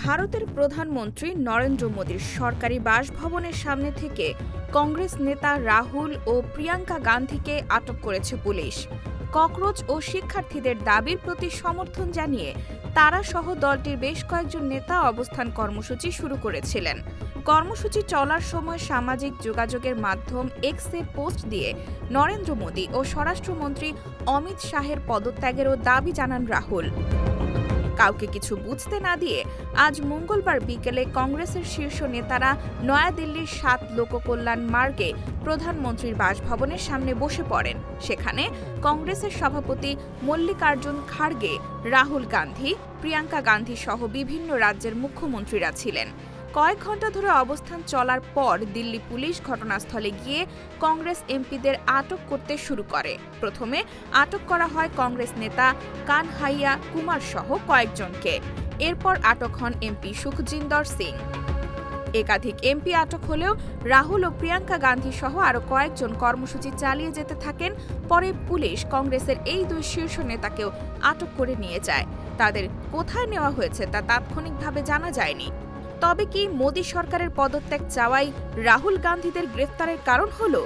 ভারতের প্রধানমন্ত্রী নরেন্দ্র মোদীর সরকারি বাসভবনের সামনে থেকে কংগ্রেস নেতা রাহুল ও প্রিয়াঙ্কা গান্ধীকে আটক করেছে পুলিশ। ককরোচ ও শিক্ষার্থীদের দাবির প্রতি সমর্থন জানিয়ে তারা সহ দলটির বেশ কয়েকজন নেতা অবস্থান কর্মসূচি শুরু করেছিলেন। কর্মসূচি চলার সময় সামাজিক যোগাযোগের মাধ্যম এক্সে পোস্ট দিয়ে নরেন্দ্র মোদী ও স্বরাষ্ট্রমন্ত্রী অমিত শাহের পদত্যাগেরও দাবি জানান রাহুল। কাউকে কিছু বুঝতে না দিয়ে আজ মঙ্গলবার বিকেলে কংগ্রেসের শীর্ষ নেতারা নয়াদিল্লির ৭ লোককল্যাণ মার্গে প্রধানমন্ত্রীর বাসভবনের সামনে বসে পড়েন। সেখানে কংগ্রেসের সভাপতি মল্লিকার্জুন খাড়গে, রাহুল গান্ধী, প্রিয়াঙ্কা গান্ধী সহ বিভিন্ন রাজ্যের মুখ্যমন্ত্রীরা ছিলেন। কয়েক ঘণ্টা ধরে অবস্থান চলার পর দিল্লি পুলিশ ঘটনাস্থলে গিয়ে কংগ্রেস এমপিদের আটক করতে শুরু করে। প্রথমে আটক করা হয় কংগ্রেস নেতা কানহাইয়া কুমার সহ কয়েকজনকে। এরপর আটক হন এমপি সুখজিন্দর সিং। একাধিক এমপি আটক হলেও রাহুল ও প্রিয়াঙ্কা গান্ধী সহ আরও কয়েকজন কর্মসূচি চালিয়ে যেতে থাকেন। পরে পুলিশ কংগ্রেসের এই দুই শীর্ষ নেতাকেও আটক করে নিয়ে যায়। তাদের কোথায় নেওয়া হয়েছে তা তাৎক্ষণিকভাবে জানা যায়নি। তবে কি মোদী সরকারের পদত্যাগ চাওয়াই রাহুল গান্ধীদের গ্রেফতারের কারণ হলো?